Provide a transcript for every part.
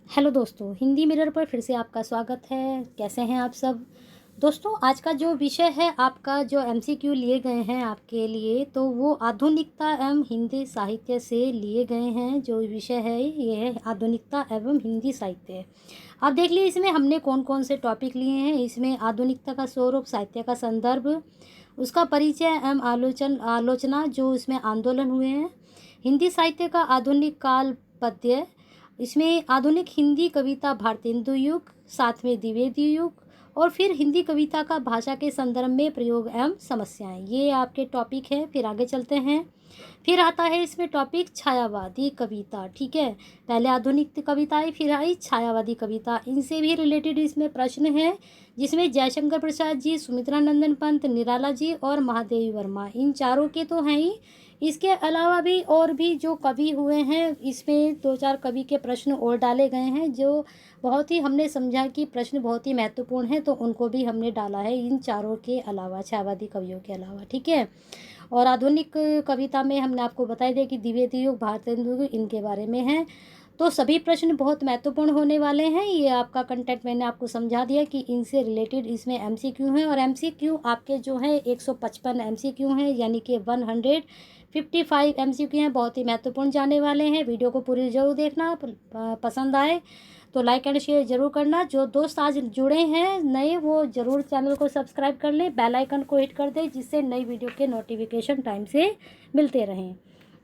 Hello दोस्तों, Hindi mirror पर फिर से आपका स्वागत है। कैसे हैं आप सब दोस्तों? आज का जो विषय है आपका, जो एमसीक्यू लिए गए हैं आपके लिए, तो वो आधुनिकता एवं हिंदी साहित्य से लिए गए हैं। जो विषय है ये है आधुनिकता एवं हिंदी साहित्य। आप देख लीजिए इसमें हमने कौन कौन से टॉपिक लिए हैं। इसमें आधुनिकता का स्वरूप, साहित्य का संदर्भ, उसका परिचय एवं आलोचना जो इसमें आंदोलन हुए हैं, हिंदी साहित्य का आधुनिक काल पद्य, इसमें आधुनिक हिंदी कविता भारतेंदु युग, साथ में द्विवेदी युग, और फिर हिंदी कविता का भाषा के संदर्भ में प्रयोग एवं समस्याएं। ये आपके टॉपिक हैं। फिर आगे चलते हैं। फिर आता है इसमें टॉपिक छायावादी कविता। ठीक है, पहले आधुनिक कविता आई, फिर आई छायावादी कविता। इनसे भी रिलेटेड इसमें प्रश्न है, जिसमें जयशंकर प्रसाद जी, सुमित्रा नंदन पंत, निराला जी और महादेवी वर्मा, इन चारों के तो हैं ही। इसके अलावा भी और भी जो कवि हुए हैं, इसमें दो चार कवि के प्रश्न और डाले गए हैं, जो बहुत ही हमने समझा कि प्रश्न बहुत ही महत्वपूर्ण है, तो उनको भी हमने डाला है इन चारों के अलावा, छायावादी कवियों के अलावा। ठीक है, और आधुनिक कविता में हमने आपको बताई दिया कि द्विवेदी युग, भारतेंदु युग, इनके बारे में है। तो सभी प्रश्न बहुत महत्वपूर्ण होने वाले हैं। ये आपका कंटेंट मैंने आपको समझा दिया कि इनसे रिलेटेड इसमें एमसीक्यू हैं, और एमसीक्यू आपके जो हैं 155 एमसीक्यू हैं, यानी कि 155 एमसीक्यू हैं। बहुत ही महत्वपूर्ण जाने वाले हैं। वीडियो को पूरी जरूर देखना। पसंद आए तो लाइक एंड शेयर जरूर करना। जो दोस्त आज जुड़े हैं नए, वो ज़रूर चैनल को सब्सक्राइब कर लें, बेल आइकन को हिट कर दें, जिससे नई वीडियो के नोटिफिकेशन टाइम से मिलते रहें।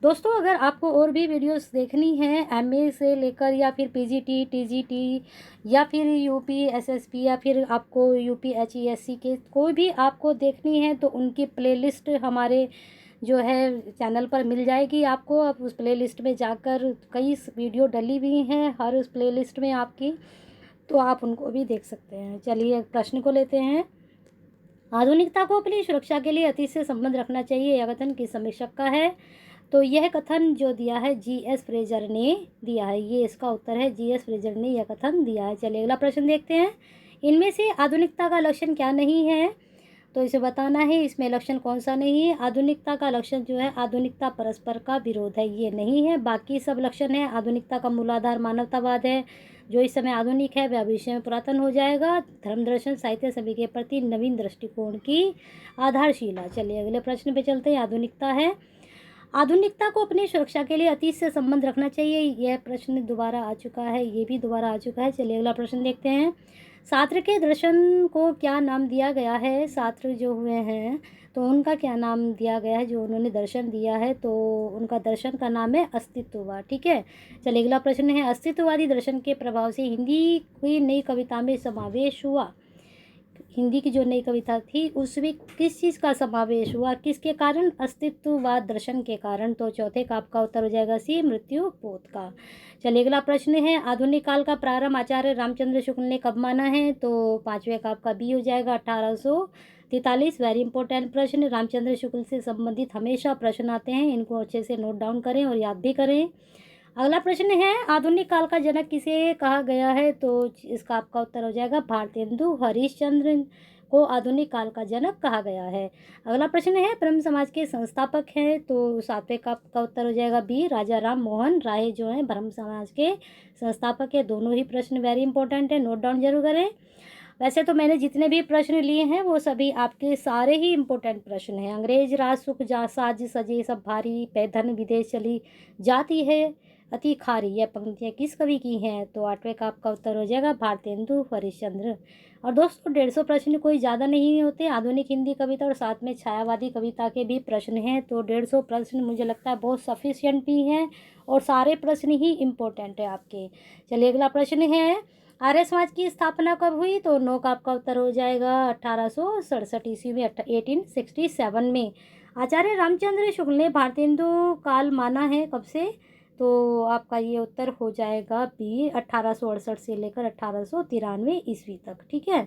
दोस्तों, अगर आपको और भी वीडियोस देखनी है एमए से लेकर, या फिर पीजीटी, टीजीटी, या फिर यूपी एसएसपी, या फिर आपको यूपी एचईएससी के कोई भी आपको देखनी है, तो उनकी प्लेलिस्ट हमारे जो है चैनल पर मिल जाएगी आपको। आप उस प्लेलिस्ट में जाकर, कई वीडियो डली हुई हैं हर उस प्लेलिस्ट में आपकी, तो आप उनको भी देख सकते हैं। चलिए प्रश्न को लेते हैं। आधुनिकता को अपनी सुरक्षा के लिए अतीत से संबंध रखना चाहिए, यह कथन किस समीक्षक का है? तो यह कथन जो दिया है जीएस फ्रेजर ने दिया है। ये इसका उत्तर है, जीएस फ्रेजर ने यह कथन दिया है। चलिए अगला प्रश्न देखते हैं। इनमें से आधुनिकता का लक्षण क्या नहीं है? तो इसे बताना है इसमें लक्षण कौन सा नहीं है। आधुनिकता का लक्षण जो है, आधुनिकता परस्पर का विरोध है, ये नहीं है। बाकी सब लक्षण है। आधुनिकता का मूलाधार मानवतावाद है, जो इस समय आधुनिक है वह भविष्य में पुरातन हो जाएगा। धर्म, दर्शन, साहित्य सभी के प्रति नवीन दृष्टिकोण की आधारशिला। चलिए अगले प्रश्न पे चलते हैं। आधुनिकता है, आधुनिकता को अपनी सुरक्षा के लिए अतीत से संबंध रखना चाहिए। यह प्रश्न दोबारा आ चुका है, ये भी दोबारा आ चुका है। चलिए अगला प्रश्न देखते हैं। सात्र के दर्शन को क्या नाम दिया गया है? सात्र जो हुए हैं, तो उनका क्या नाम दिया गया है? जो उन्होंने दर्शन दिया है, तो उनका दर्शन का नाम है अस्तित्ववाद। ठीक है, चलिए अगला प्रश्न है। अस्तित्ववादी दर्शन के प्रभाव से हिंदी की नई कविता में समावेश हुआ। हिंदी की जो नई कविता थी उसमें किस चीज़ का समावेश हुआ, किसके कारण? अस्तित्ववाद दर्शन के कारण। तो चौथे का आपका उत्तर हो जाएगा सी, मृत्यु पोत का। चलिए अगला प्रश्न है। आधुनिक काल का प्रारंभ आचार्य रामचंद्र शुक्ल ने कब माना है? तो पांचवे का आपका बी हो जाएगा, 1843। वेरी इंपॉर्टेंट प्रश्न। रामचंद्र शुक्ल से संबंधित हमेशा प्रश्न आते हैं, इनको अच्छे से नोट डाउन करें और याद भी करें। अगला प्रश्न है, आधुनिक काल का जनक किसे कहा गया है? तो इसका आपका उत्तर हो जाएगा भारतेंदु हरिश्चंद्र को आधुनिक काल का जनक कहा गया है। अगला प्रश्न है, ब्रह्म समाज के संस्थापक हैं? तो सातवें का आपका उत्तर हो जाएगा बी, राजा राम मोहन राय जो हैं ब्रह्म समाज के संस्थापक है। दोनों ही प्रश्न वेरी इंपॉर्टेंट है, नोट डाउन जरूर करें। वैसे तो मैंने जितने भी प्रश्न लिए हैं वो सभी आपके सारे ही इम्पोर्टेंट प्रश्न हैं। अंग्रेज राज सुख जा साज सजे सब भारी, पैधन विदेश चली जाती है अति खारी, यह पंक्तियाँ किस कवि की हैं? तो आठवें का आपका उत्तर हो जाएगा भारतेंदु हरिश्चंद्र। और दोस्तों 150 प्रश्न कोई ज़्यादा नहीं होते। आधुनिक हिंदी कविता और साथ में छायावादी कविता के भी प्रश्न हैं, तो 150 प्रश्न मुझे लगता है बहुत सफिशियंट भी हैं, और सारे प्रश्न ही इम्पोर्टेंट है आपके। चलिए अगला प्रश्न है, आर्य समाज की स्थापना कब हुई? तो 9 का आपका उत्तर हो जाएगा 1867 ईस्वी में, 1867 में। आचार्य रामचंद्र शुक्ल ने भारतेंदु काल माना है कब से? तो आपका ये उत्तर हो जाएगा बी, 1868 से लेकर 1893 ईस्वी तक। ठीक है,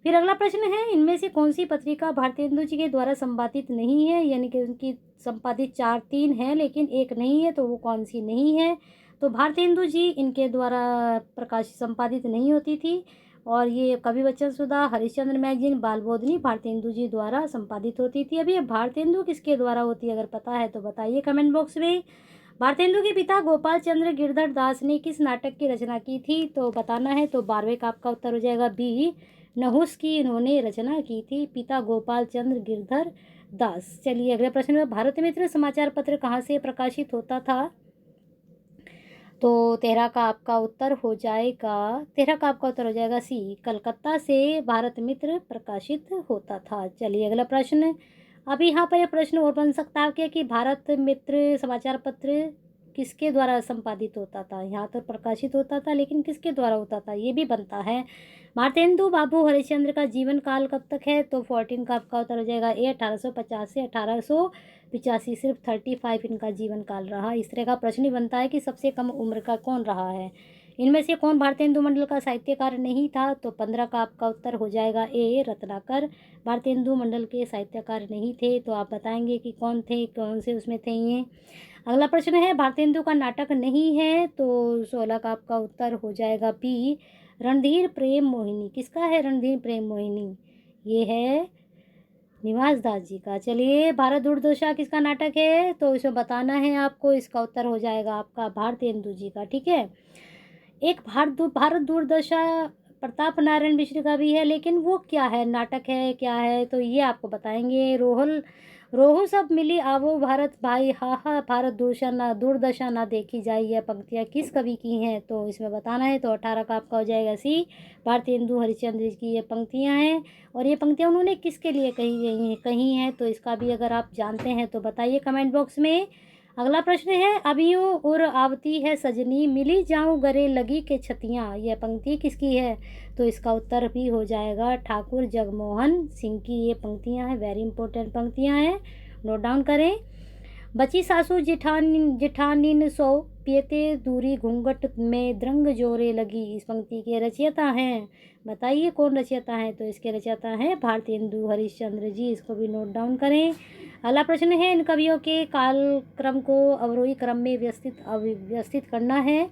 फिर अगला प्रश्न है, इनमें से कौन सी पत्रिका भारतेंदु जी के द्वारा संपादित नहीं है? यानी कि उनकी संपादित 4-3 हैं लेकिन एक नहीं है, तो वो कौन सी नहीं है? तो भारतेंदु जी इनके द्वारा प्रकाश संपादित नहीं होती थी, और ये कवि वचन सुधा, हरिश्चंद्र मैगजीन, बालबोधनी भारतेंदु जी द्वारा संपादित होती थी। अभी ये भारतेंदु किसके द्वारा होती है, अगर पता है तो बताइए कमेंट बॉक्स में। भारतेंदु के पिता गोपाल चंद्र गिरधर दास ने किस नाटक की रचना की थी, तो बताना है। तो 12वें का आपका उत्तर हो जाएगा बी, नहुस की इन्होंने रचना की थी, पिता गोपाल चंद्र गिरधर दास। चलिए अगले प्रश्न में, भारत मित्र समाचार पत्र कहाँ से प्रकाशित होता था, तो 13 का आपका उत्तर हो जाएगा, 13 का आपका उत्तर हो जाएगा सी, कलकत्ता से भारत मित्र प्रकाशित होता था। चलिए अगला प्रश्न, अभी यहाँ पर एक प्रश्न और बन सकता है क्या कि भारत मित्र समाचार पत्र किसके द्वारा संपादित होता था। यहाँ तो प्रकाशित होता था, लेकिन किसके द्वारा होता था ये भी बनता है। भारतेंदु बाबू हरिश्चंद्र का जीवन काल कब तक है, तो 14 का आपका उत्तर हो जाएगा ए, 1850 से 1885, सिर्फ 35 इनका जीवन काल रहा। इस तरह का प्रश्न ही बनता है कि सबसे कम उम्र का कौन रहा है। इनमें से कौन भारतेंदु मंडल का साहित्यकार नहीं था, तो 15 का आपका उत्तर हो जाएगा ए, रत्नाकर भारतेंदु मंडल के साहित्यकार नहीं थे। तो आप बताएंगे कि कौन थे, कौन से उसमें थे ये। अगला प्रश्न है, भारतेंदु का नाटक नहीं है, तो 16 का आपका उत्तर हो जाएगा बी, रणधीर प्रेम मोहिनी। किसका है रणधीर प्रेम मोहिनी, ये है निवास दास जी का। चलिए, भारत दुर्दशा किसका नाटक है, तो इसमें बताना है आपको। इसका उत्तर हो जाएगा आपका भारतेंदु जी का। ठीक है, एक भारत दुर्दशा प्रताप नारायण मिश्र का भी है, लेकिन वो क्या है, नाटक है क्या है, तो ये आपको बताएंगे। रोहू सब मिली आवो भारत भाई, हा हा भारत दुर्दशा ना देखी जाए, यह पंक्तियाँ किस कवि की हैं, तो इसमें बताना है। तो 18 का आपका हो जाएगा सी, भारतेंदु हरिश्चंद्र की ये पंक्तियाँ हैं। और ये पंक्तियाँ उन्होंने किसके लिए कही हैं, तो इसका भी अगर आप जानते हैं तो बताइए कमेंट बॉक्स में। अगला प्रश्न है, अभियों उर आवती है सजनी, मिली जाऊं गले लगी के छतियाँ, यह पंक्ति किसकी है, तो इसका उत्तर भी हो जाएगा ठाकुर जगमोहन सिंह की ये पंक्तियाँ हैं। वेरी इंपॉर्टेंट पंक्तियाँ हैं, नोट डाउन करें। बची सासू जिठानिन सो, पियते दूरी घूंघट में द्रंग जोरे लगी, इस पंक्ति के रचयिता हैं, बताइए कौन रचयिता हैं, तो इसके रचयिता हैं भारतेंदु हरिश्चंद्र जी। इसको भी नोट डाउन करें। अगला प्रश्न है, इन कवियों के कालक्रम को अवरोही क्रम में व्यवस्थित करना है,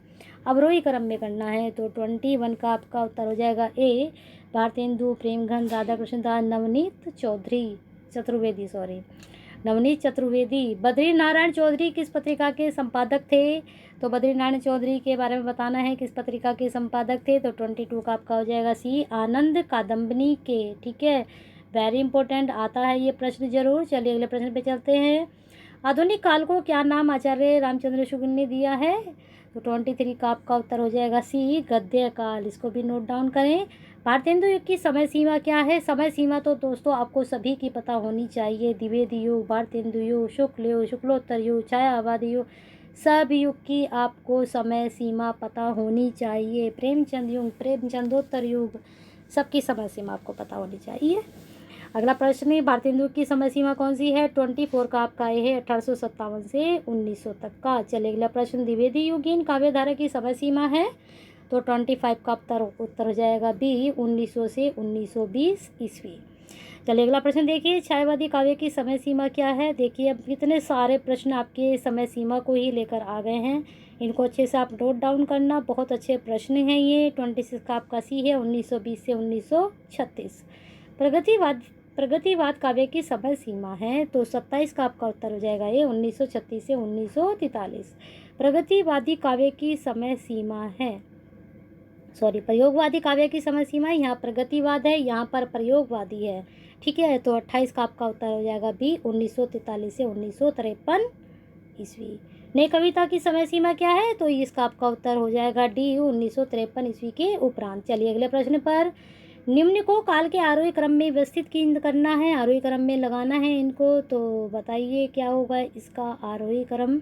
अवरोही क्रम में करना है, तो 21 का आपका उत्तर हो जाएगा ए, भारतेंदु प्रेमघन राधा कृष्ण दास नवनीत चतुर्वेदी। बद्री नारायण चौधरी किस पत्रिका के संपादक थे, तो बद्री नारायण चौधरी के बारे में बताना है, किस पत्रिका के संपादक थे, तो 22 का आपका हो जाएगा सी, आनंद कादम्बनी के। ठीक है, वेरी इंपॉर्टेंट आता है ये प्रश्न जरूर। चलिए अगले प्रश्न पे चलते हैं। आधुनिक काल को क्या नाम आचार्य रामचंद्र शुक्ल ने दिया है, तो 23 का आपका उत्तर हो जाएगा सी, गद्य काल। इसको भी नोट डाउन करें। भारतेंदु युग की समय सीमा क्या है, समय सीमा तो दोस्तों आपको सभी की पता होनी चाहिए। द्विवेदी युग, भारतेंदु युग, शुक्ल युग, शुक्लोत्तर युग, छायावादी युग, सब युग की आपको समय सीमा पता होनी चाहिए। प्रेमचंद युग, प्रेमचंदोत्तर युग, सबकी समय सीमा आपको पता होनी चाहिए। अगला प्रश्न है, भारतेंदु की समय सीमा कौन सी है, 24 का आपका ये है, 1857 से 1900 तक का। चलिए अगला प्रश्न, द्विवेदी युगीन काव्यधारा की समय सीमा है, तो 25 का उत्तर हो जाएगा बी, 1900 से 1920 ईस्वी। चलिए अगला प्रश्न देखिए, छायावादी काव्य की समय सीमा क्या है। देखिए अब कितने सारे प्रश्न आपके समय सीमा को ही लेकर आ गए हैं, इनको अच्छे से आप नोट डाउन करना, बहुत अच्छे प्रश्न हैं ये। 26 का आपका सी है, 1920 से 1936। प्रगतिवाद काव्य की समय सीमा है, तो 27 का आपका उत्तर हो जाएगा ये, 1936 से 1943। प्रगतिवादी काव्य की समय सीमा है, प्रयोगवादी काव्य की समय सीमा है, यहाँ प्रगतिवाद है, यहाँ पर प्रयोगवादी है। ठीक है, तो 28 का आपका उत्तर हो जाएगा बी, 1943 से 1953 ईस्वी। नई कविता की समय सीमा क्या है, तो इसका आपका उत्तर हो जाएगा डी, 1953 ईस्वी के उपरांत। चलिए अगले प्रश्न पर, निम्न को काल के आरोही क्रम में व्यवस्थित करना है, आरोही क्रम में लगाना है इनको, तो बताइए क्या होगा इसका आरोही क्रम,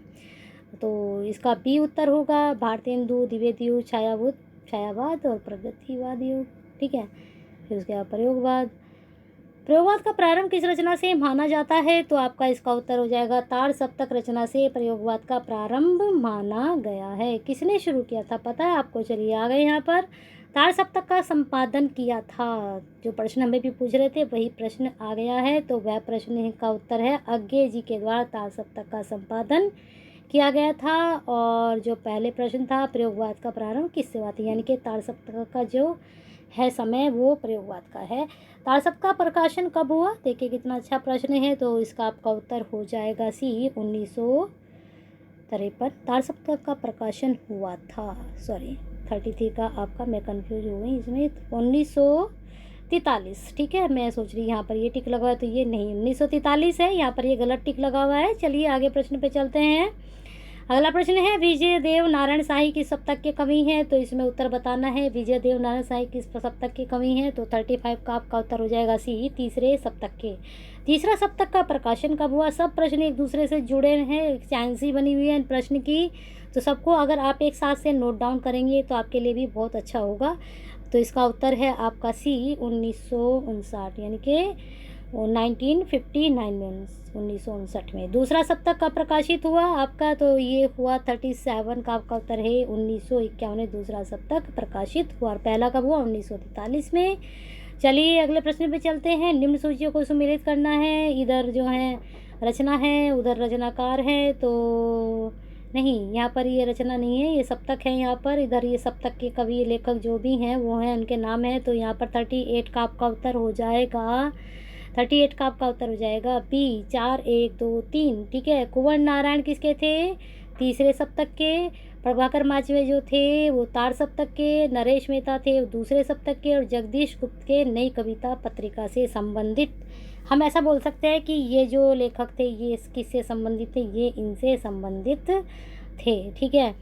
तो इसका बी उत्तर होगा, भारतेंदु, द्विवेदी युग, छायावाद और प्रगतिवाद युग। ठीक है, फिर उसके बाद प्रयोगवाद का प्रारंभ किस रचना से माना जाता है, तो आपका इसका उत्तर हो जाएगा ताड़ सप्तक रचना से प्रयोगवाद का प्रारंभ माना गया है। किसने शुरू किया था पता है आपको, चलिए आ गए यहाँ पर। ताड़ सप्तक का संपादन किया था, जो प्रश्न हमें भी पूछ रहे थे वही प्रश्न आ गया है, तो वह प्रश्न का उत्तर है अज्ञे जी के द्वारा ताड़ सप्तक का संपादन किया गया था। और जो पहले प्रश्न था, प्रयोगवाद का प्रारंभ किससे हुआ था, यानी कि ताड़ सप्तक का जो है समय वो प्रयोगवाद का है। ताड़ सप्तक का प्रकाशन कब हुआ, देखिए कितना अच्छा प्रश्न है, तो इसका आपका उत्तर हो जाएगा सी, 53। तार सप्तक का प्रकाशन हुआ था, सॉरी 33 का आपका, मैं कंफ्यूज हो गई इसमें, 1943। ठीक है, मैं सोच रही यहाँ पर ये टिक लगा हुआ है तो ये नहीं, 1943 है, यहाँ पर ये गलत टिक लगा हुआ है। चलिए आगे प्रश्न पे चलते हैं। अगला प्रश्न है, विजय देव नारायण शाही किस सप्तक की कवि हैं? तो इसमें उत्तर बताना है, विजय देव नारायण शाही किस सप्तक की कवि हैं? तो 35 का आपका उत्तर हो जाएगा सी, तीसरे सप्तक के। तीसरा सप्तक का प्रकाशन कब हुआ? सब प्रश्न एक दूसरे से जुड़े हैं, चांसी बनी हुई है इन प्रश्न की, तो सबको अगर आप एक साथ से नोट डाउन करेंगे तो आपके लिए भी बहुत अच्छा होगा। तो इसका उत्तर है आपका सी, 1959, यानी कि 1959 में, 1959 में। दूसरा सप्तक का प्रकाशित हुआ आपका, तो ये हुआ 37 का आपका उत्तर है, 1951 में दूसरा सप्तक प्रकाशित हुआ। और पहला कब हुआ? 1943 में। चलिए अगले प्रश्न पे चलते हैं। निम्न सूचियों को सुमेलित करना है। इधर जो है रचना है, उधर रचनाकार है, तो नहीं, यहाँ पर ये रचना नहीं है, ये सप्तक है यहाँ पर। इधर ये सप्तक के कवि लेखक जो भी हैं वो हैं, उनके नाम है। तो यहाँ पर 38 का आपका उत्तर हो जाएगा, 38 का आपका उत्तर हो जाएगा बी, 4 1 2 3। ठीक है, कुंवर नारायण किसके थे? तीसरे सप्तक के। प्रभाकर माचवे जो थे वो तार सप्तक के। नरेश मेहता थे वो दूसरे सप्तक के। और जगदीश गुप्त के नई कविता पत्रिका से संबंधित। हम ऐसा बोल सकते हैं कि ये जो लेखक थे ये किससे संबंधित थे? ये इनसे संबंधित थे। ठीक है,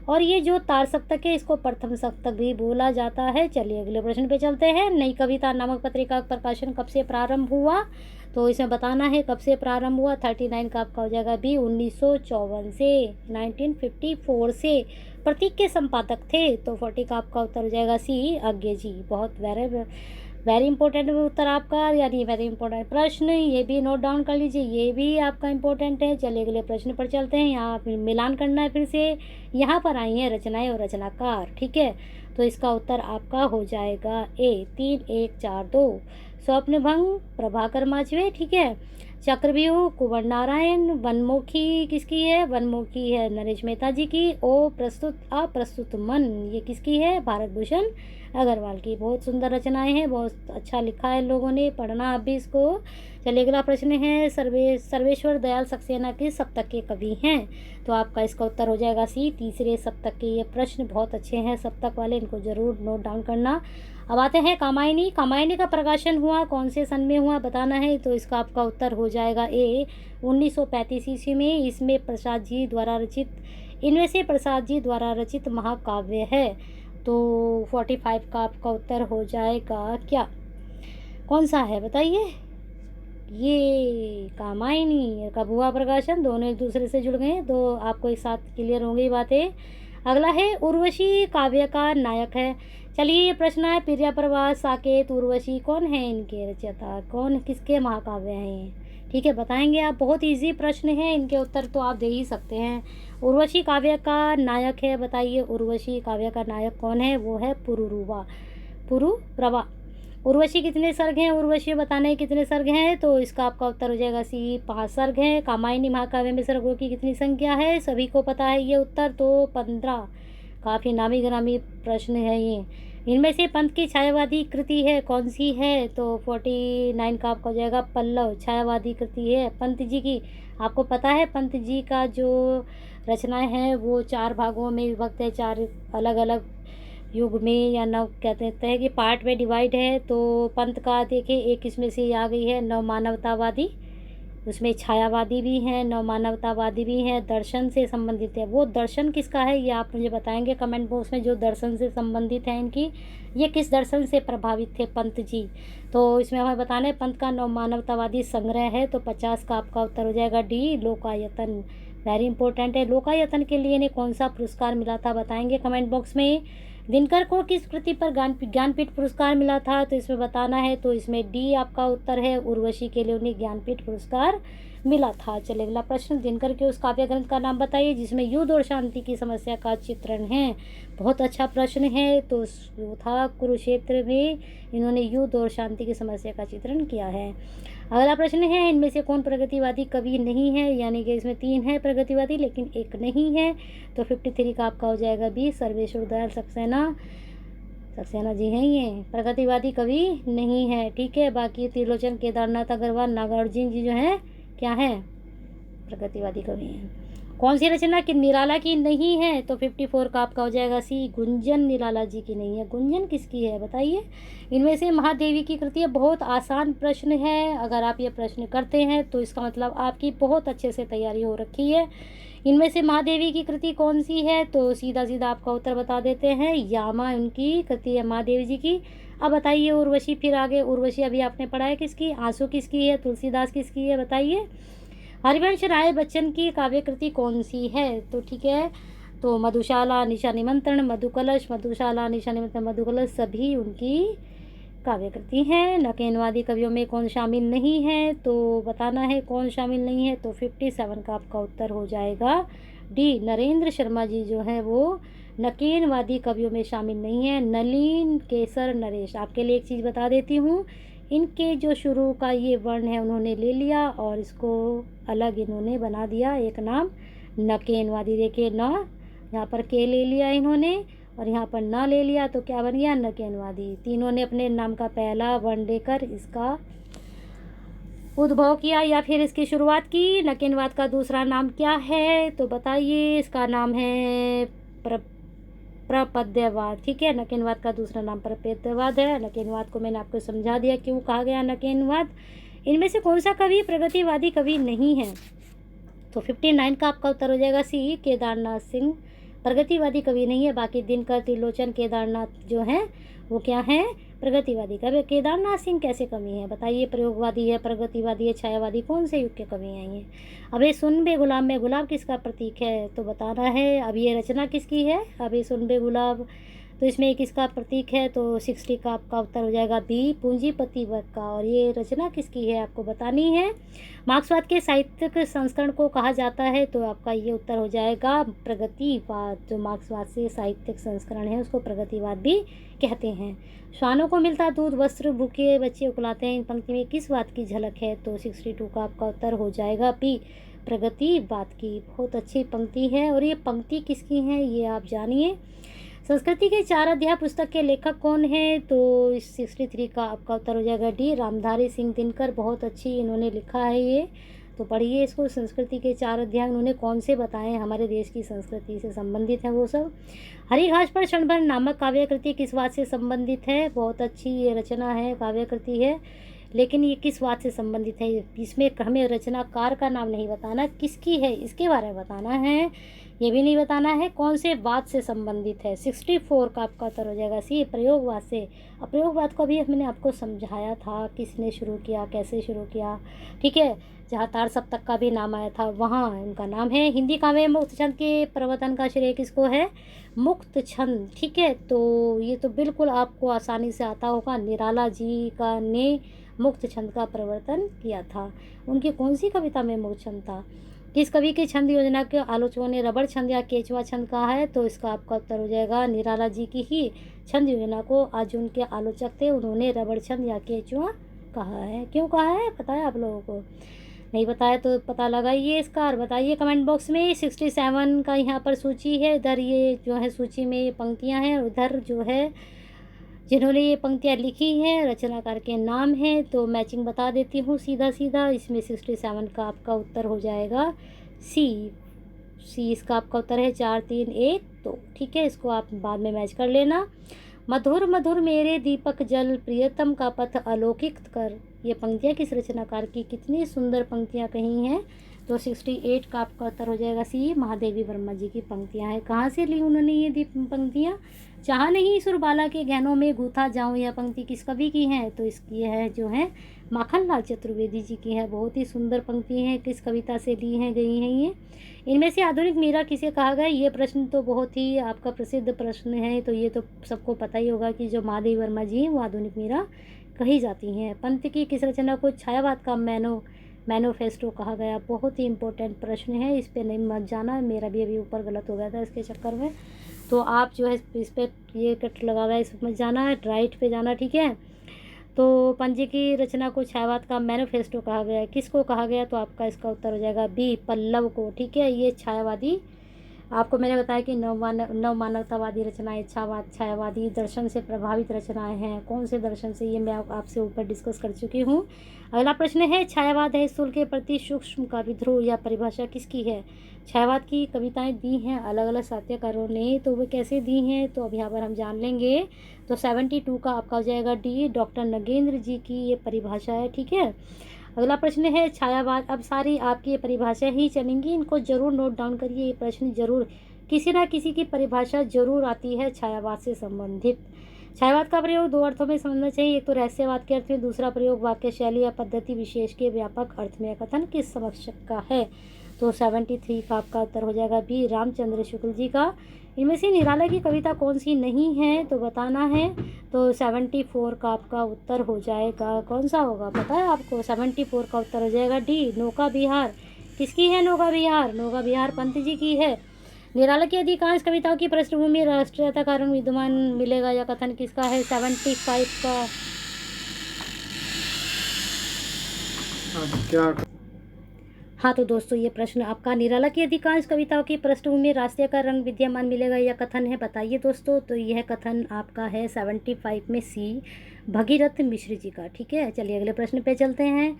और ये जो तार सप्तक है इसको प्रथम सप्तक भी बोला जाता है। चलिए अगले प्रश्न पे चलते हैं। नई कविता नामक पत्रिका का प्रकाशन कब से प्रारंभ हुआ? तो इसमें बताना है कब से प्रारंभ हुआ। 39 का आपका हो जाएगा बी, 1954 से, 1954 से। प्रतीक के संपादक थे, तो 40 का आपका उत्तर हो जाएगा सी, आज्ञे जी। बहुत वेरी इंपॉर्टेंट उत्तर आपका, यानी वेरी इंपॉर्टेंट प्रश्न, ये भी नोट डाउन कर लीजिए, ये भी आपका इंपॉर्टेंट है। चलिए अगले प्रश्न पर चलते हैं। यहाँ फिर मिलान करना है फिर से। यहाँ पर आई हैं रचनाएं और रचनाकार। ठीक है, तो इसका उत्तर आपका हो जाएगा ए, 3 1 4 2। स्वप्नभंग प्रभाकर माचवे। ठीक है, चक्रव्यूह कुंवर नारायण। वनमुखी किसकी है? वनमुखी है नरेश मेहता जी की। ओ प्रस्तुत अप्रस्तुत मन, ये किसकी है? भारत भूषण अग्रवाल की। बहुत सुंदर रचनाएं हैं, बहुत अच्छा लिखा है लोगों ने, पढ़ना आप भी इसको। चलिए अगला प्रश्न है, सर्वेश्वर दयाल सक्सेना किस सप्तक के कवि हैं? तो आपका इसका उत्तर हो जाएगा सी, तीसरे सप्तक के। ये प्रश्न बहुत अच्छे हैं सप्तक वाले, इनको जरूर नोट डाउन करना। अब आते हैं कामायनी। कामायनी का प्रकाशन हुआ कौन से सन में हुआ बताना है। तो इसका आपका उत्तर हो जाएगा ए, 1935 ईस्वी में। इसमें प्रसाद जी द्वारा रचित, इनमें से प्रसाद जी द्वारा रचित महाकाव्य है। तो 45 का आपका उत्तर हो जाएगा क्या, कौन सा है बताइए? ये कामायनी। कब हुआ प्रकाशन? दोनों एक दूसरे से जुड़ गए, तो आपको एक साथ क्लियर होंगी बातें। अगला है, उर्वशी काव्य का नायक है। चलिए ये प्रश्न है, प्रिया प्रवास साकेत उर्वशी कौन है इनके रचयिता? कौन, किसके महाकाव्य हैं? ठीक है, बताएंगे आप। बहुत इजी प्रश्न है, इनके उत्तर तो आप दे ही सकते हैं। उर्वशी काव्य का नायक है, बताइए उर्वशी काव्य का नायक कौन है? वो है पुरुरवा, पुरुरवा। उर्वशी कितने सर्ग हैं? उर्वशी बताने कितने सर्ग हैं? तो इसका आपका उत्तर हो जाएगा सी, 5 सर्ग हैं। कामायनी महाकाव्य में सर्गों की कितनी संख्या है? सभी को पता है ये उत्तर, तो 15। काफ़ी नामी गिरामी प्रश्न है ये। इनमें से पंत की छायावादी कृति है कौन सी है? तो 49 का आपका हो जाएगा पल्लव, छायावादी कृति है पंत जी की। आपको पता है पंत जी का जो रचनाएं हैं वो 4 भागों में विभक्त है, 4 अलग अलग युग में या नव कहते हैं कि पार्ट में डिवाइड है। तो पंत का देखिए एक इसमें से आ गई है नव मानवतावादी, उसमें छायावादी भी हैं, नव मानवतावादी भी हैं, दर्शन से संबंधित है। वो दर्शन किसका है ये आप मुझे बताएंगे कमेंट बॉक्स में। जो दर्शन से संबंधित है इनकी, ये किस दर्शन से प्रभावित थे पंत जी? तो इसमें हमें बताना है पंत का नव मानवतावादी संग्रह है। तो 50 का आपका उत्तर हो जाएगा डी, लोकायतन। वेरी इंपॉर्टेंट है। लोकायतन के लिए इन्हें कौन सा पुरस्कार मिला था बताएंगे कमेंट बॉक्स में। दिनकर को किस कृति पर ज्ञानपीठ पुरस्कार मिला था? तो इसमें बताना है। तो इसमें डी आपका उत्तर है, उर्वशी के लिए उन्हें ज्ञानपीठ पुरस्कार मिला था। चलिए अगला प्रश्न, दिनकर के उस काव्य ग्रंथ का नाम बताइए जिसमें युद्ध और शांति की समस्या का चित्रण है। बहुत अच्छा प्रश्न है। तो वो था कुरुक्षेत्र में इन्होंने युद्ध और शांति की समस्या का चित्रण किया है। अगला प्रश्न है, इनमें से कौन प्रगतिवादी कवि नहीं है? यानी कि इसमें 3 है प्रगतिवादी लेकिन एक नहीं है। तो 53 का आपका हो जाएगा बी, सर्वेश्वर दयाल सक्सेना जी हैं ये, प्रगतिवादी कवि नहीं है। ठीक है, बाकी त्रिलोचन, केदारनाथ अग्रवाल, नागार्जुन जी जो हैं क्या हैं? प्रगतिवादी कवि हैं। कौन सी रचना कि निराला की नहीं है, तो 54 का आपका हो जाएगा सी, गुंजन निराला जी की नहीं है। गुंजन किसकी है बताइए। इनमें से महादेवी की कृति है। बहुत आसान प्रश्न है, अगर आप ये प्रश्न करते हैं तो इसका मतलब आपकी बहुत अच्छे से तैयारी हो रखी है। इनमें से महादेवी की कृति कौन सी है, तो सीधा सीधा आपका उत्तर बता देते हैं, यामा उनकी कृति है महादेवी जी की। अब बताइए उर्वशी, फिर आगे उर्वशी अभी आपने पढ़ा है किसकी, आंसू किसकी है, तुलसीदास किसकी है बताइए। हरिवंश राय बच्चन की काव्य कृति कौन सी है, तो ठीक है, तो मधुशाला, निशा निमंत्रण, मधुकलश, मधुशाला, निशा निमंत्रण, मधुकलश सभी उनकी काव्य कृति हैं। नकेनवादी कवियों में कौन शामिल नहीं है, तो बताना है कौन शामिल नहीं है, तो 57 का आपका उत्तर हो जाएगा डी, नरेंद्र शर्मा जी जो है वो नकेनवादी कवियों में शामिल नहीं है। नलिन केसर नरेश, आपके लिए एक चीज़ बता देती हूँ, इनके जो शुरू का ये वर्ण है उन्होंने ले लिया और इसको अलग इन्होंने बना दिया एक नाम, नकेनवादी। देखिए न, यहाँ पर के ले लिया इन्होंने और यहाँ पर ना ले लिया, तो क्या बन गया, नकेनवादी। तीनों ने अपने नाम का पहला वर्ण लेकर इसका उद्भव किया या फिर इसकी शुरुआत की। नकेनवाद का दूसरा नाम क्या है, तो बताइए, इसका नाम है प्रपद्यवाद। ठीक है, नकेनवाद का दूसरा नाम प्रपद्यवाद है। नकेनवाद को मैंने आपको समझा दिया क्यों कहा गया नकेनवाद। इनमें से कौन सा कवि प्रगतिवादी कवि नहीं है, तो 59 का आपका उत्तर हो जाएगा सी, केदारनाथ सिंह प्रगतिवादी कवि नहीं है। बाकी दिनकर, त्रिलोचन, केदारनाथ जो हैं वो क्या हैं, प्रगतिवादी कवि। केदारनाथ सिंह कैसे कवि हैं बताइए, प्रयोगवादी है, प्रगतिवादी है, छायावादी, कौन से युग के कवि हैं ये। अब ये सुन बे गुलाब में गुलाब किसका प्रतीक है, तो बताना है। अब ये रचना किसकी है, अब ये सुन बे गुलाब, तो इसमें किसका प्रतीक है, तो 60 का आपका उत्तर हो जाएगा बी, पूंजीपति वर्ग का। और ये रचना किसकी है आपको बतानी है। मार्क्सवाद के साहित्यिक संस्करण को कहा जाता है, तो आपका ये उत्तर हो जाएगा प्रगतिवाद। जो मार्क्सवाद से साहित्यिक संस्करण है उसको प्रगतिवाद भी कहते हैं। श्वानों को मिलता दूध, वस्त्र, भूखे बच्चे उकलाते हैं, इन पंक्ति में किस बात की झलक है, तो 62 का आपका उत्तर हो जाएगा बी, प्रगतिवाद की। बहुत अच्छी पंक्ति है और ये पंक्ति किसकी है ये आप जानिए। संस्कृति के 4 अध्याय पुस्तक के लेखक कौन है, तो इस 63 का आपका उत्तर हो जाएगा डी, रामधारी सिंह दिनकर। बहुत अच्छी इन्होंने लिखा है ये, तो पढ़िए इसको। संस्कृति के 4 अध्याय उन्होंने कौन से बताए हैं, हमारे देश की संस्कृति से संबंधित है वो सब। हरी घास पर क्षण भर नामक काव्य कृति किस बात से संबंधित है, बहुत अच्छी ये रचना है, काव्य कृति है, लेकिन ये किस बात से संबंधित है, इसमें हमें रचनाकार का नाम नहीं बताना, किसकी है इसके बारे में बताना है, ये भी नहीं बताना है कौन से वाद से संबंधित है। 64 का आपका उत्तर हो जाएगा सी, प्रयोगवाद से। प्रयोगवाद को भी मैंने आपको समझाया था, किसने शुरू किया, कैसे शुरू किया। ठीक है, जहाँ तार सप्तक का भी नाम आया था वहाँ उनका नाम है। हिंदी काव्य मुक्त छंद के प्रवर्तन का श्रेय किसको है, मुक्त छंद। ठीक है, तो ये तो बिल्कुल आपको आसानी से आता होगा, निराला जी का ने मुक्त छंद का प्रवर्तन किया था। उनकी कौन सी कविता में मुक्त छंद था, किस कवि के छंद योजना के आलोचकों ने रबड़ छंद या केचुआ छंद कहा है, तो इसका आपका उत्तर हो जाएगा निराला जी की ही छंद योजना को आज उनके आलोचक थे उन्होंने रबड़ छंद या केचुआ कहा है। क्यों कहा है पता है आप लोगों को, नहीं बताया तो पता लगाइए इसका और बताइए कमेंट बॉक्स में। 67 का यहाँ पर सूची है, इधर ये जो है सूची में ये पंक्तियाँ हैं, उधर जो है जिन्होंने ये पंक्तियाँ लिखी हैं रचनाकार के नाम है, तो मैचिंग बता देती हूँ सीधा सीधा। इसमें 67 का आपका उत्तर हो जाएगा सी, इसका आपका उत्तर है 4 3 1 2। ठीक है, इसको आप बाद में मैच कर लेना। मधुर मधुर मेरे दीपक जल, प्रियतम का पथ अलौकिक कर, ये पंक्तियाँ किस रचनाकार की, कितनी सुंदर पंक्तियाँ कही हैं, तो 68 का आपका उत्तर हो जाएगा सी, महादेवी वर्मा जी की पंक्तियाँ हैं। कहाँ से ली उन्होंने ये पंक्तियाँ, चाह नहीं सुरबाला के गहनों में गूथा जाऊँ, यह पंक्ति किस कवि की है, तो इसकी है जो है माखनलाल चतुर्वेदी जी की है। बहुत ही सुंदर पंक्ति हैं, किस कविता से ली हैं गई हैं ये। इनमें से आधुनिक मीरा किसे कहा गया, ये प्रश्न तो बहुत ही आपका प्रसिद्ध प्रश्न है, तो ये तो सबको पता ही होगा कि जो महादेवी वर्मा जी हैं वो आधुनिक मीरा कही जाती हैं। पंत की किस रचना को छायावाद का मैनोफेस्टो कहा गया, बहुत ही इंपॉर्टेंट प्रश्न है, इस पर नहीं मत जाना, मेरा भी अभी ऊपर गलत हो गया था इसके चक्कर में, तो आप जो है इस पर ये कट लगा हुआ है इस मत जाना है, राइट पे जाना। ठीक है, तो पंजे की रचना को छायावाद का मैनिफेस्टो कहा गया है, किसको कहा गया, तो आपका इसका उत्तर हो जाएगा बी, पल्लव को। ठीक है, ये छायावादी आपको मैंने बताया कि नव मानवतावादी रचनाएं छायावादी दर्शन से प्रभावित रचनाएं हैं। कौन से दर्शन से, ये मैं आपसे ऊपर डिस्कस कर चुकी हूँ। अगला प्रश्न है, छायावाद है स्थूल के प्रति सूक्ष्म का विद्रोह या परिभाषा किसकी है? छायावाद की कविताएं दी हैं अलग अलग साहित्यकारों ने, तो वो कैसे दी हैं तो अभी यहाँ पर हम जान लेंगे। तो 72 का आपका हो जाएगा डी, डॉक्टर नगेंद्र जी की ये परिभाषा है। ठीक है, अगला प्रश्न है छायावाद। अब सारी आपकी ये परिभाषा ही चलेंगी, इनको जरूर नोट डाउन करिए। ये प्रश्न जरूर किसी ना किसी की परिभाषा जरूर आती है छायावाद से संबंधित। छायावाद का प्रयोग दो अर्थों में समझना चाहिए, एक तो रहस्यवाद के अर्थ में, दूसरा प्रयोग वाक्य शैली या पद्धति विशेष के व्यापक अर्थ में। कथन किस समक्ष का है? तो 73 का आपका उत्तर हो जाएगा बी, रामचंद्र शुक्ल जी का। इनमें से निराला की कविता कौन सी नहीं है तो बताना है। तो 74 का आपका उत्तर हो जाएगा, कौन सा होगा पता है आपको? 74 का उत्तर हो जाएगा डी, नौका विहार। किसकी है नौका विहार? नौका विहार पंत जी की है। निराला की अधिकांश कविताओं की पृष्ठभूमि राष्ट्रीयता का रंग विद्यमान मिलेगा, या कथन किसका है? 75 का। क्या? हाँ तो दोस्तों, ये प्रश्न आपका, निराला की अधिकांश कविताओं की पृष्ठभूमि में राष्ट्रीय का रंग विद्यमान मिलेगा, यह कथन है, बताइए दोस्तों। तो यह कथन आपका है 75 में सी, भगीरथ मिश्र जी का। ठीक है, चलिए अगले प्रश्न पे चलते हैं।